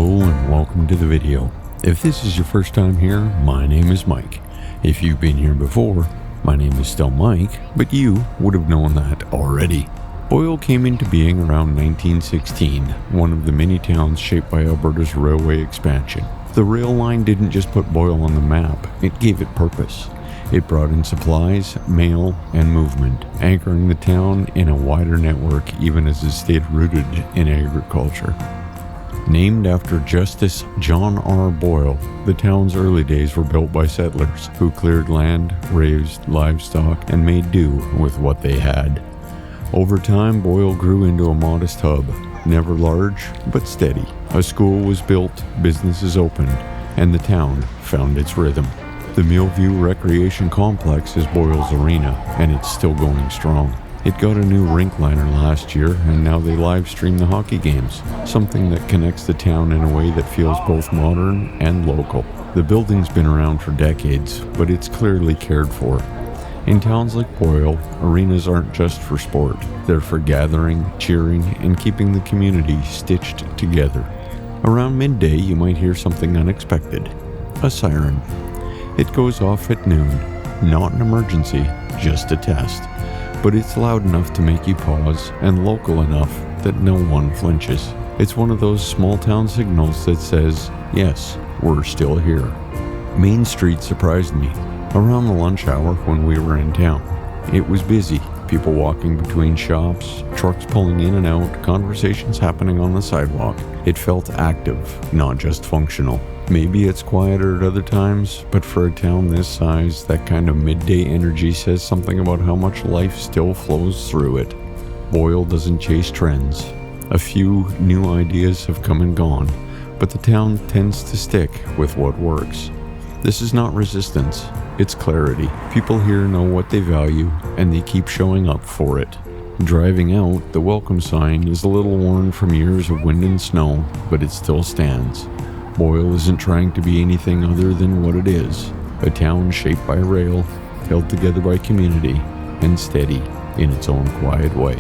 Hello and welcome to the video. If this is your first time here, my name is Mike. If you've been here before, my name is still Mike, but you would have known that already. Boyle came into being around 1916, one of the many towns shaped by Alberta's railway expansion. The rail line didn't just put Boyle on the map, it gave it purpose. It brought in supplies, mail, and movement, anchoring the town in a wider network even as it stayed rooted in agriculture. Named after Justice John R. Boyle, the town's early days were built by settlers who cleared land, raised livestock, and made do with what they had. Over time, Boyle grew into a modest hub, never large, but steady. A school was built, businesses opened, and the town found its rhythm. The Millview Recreation Complex is Boyle's arena, and it's still going strong. It got a new rink liner last year, and now they live stream the hockey games, something that connects the town in a way that feels both modern and local. The building's been around for decades, but it's clearly cared for. In towns like Boyle, arenas aren't just for sport. They're for gathering, cheering, and keeping the community stitched together. Around midday, you might hear something unexpected. A siren. It goes off at noon. Not an emergency, just a test. But it's loud enough to make you pause and local enough that no one flinches. It's one of those small town signals that says, yes, we're still here. Main Street surprised me. Around the lunch hour when we were in town, it was busy. People walking between shops, trucks pulling in and out, conversations happening on the sidewalk. It felt active, not just functional. Maybe it's quieter at other times, but for a town this size, that kind of midday energy says something about how much life still flows through it. Boyle doesn't chase trends. A few new ideas have come and gone, but the town tends to stick with what works. This is not resistance, it's clarity. People here know what they value, and they keep showing up for it. Driving out, the welcome sign is a little worn from years of wind and snow, but it still stands. Boyle isn't trying to be anything other than what it is, a town shaped by rail, held together by community, and steady in its own quiet way.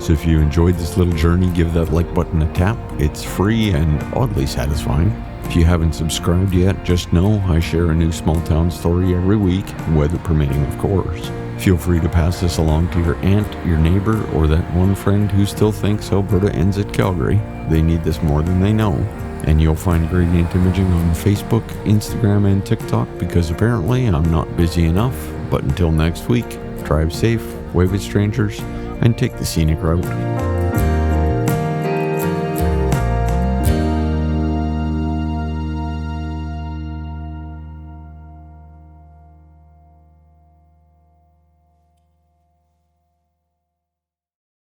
So if you enjoyed this little journey, give that like button a tap. It's free and oddly satisfying. If you haven't subscribed yet, just know I share a new small town story every week, weather permitting of course. Feel free to pass this along to your aunt, your neighbor, or that one friend who still thinks Alberta ends at Calgary. They need this more than they know. And you'll find Gradient Imaging on Facebook, Instagram, and TikTok because apparently I'm not busy enough. But until next week, drive safe, wave at strangers, and take the scenic route.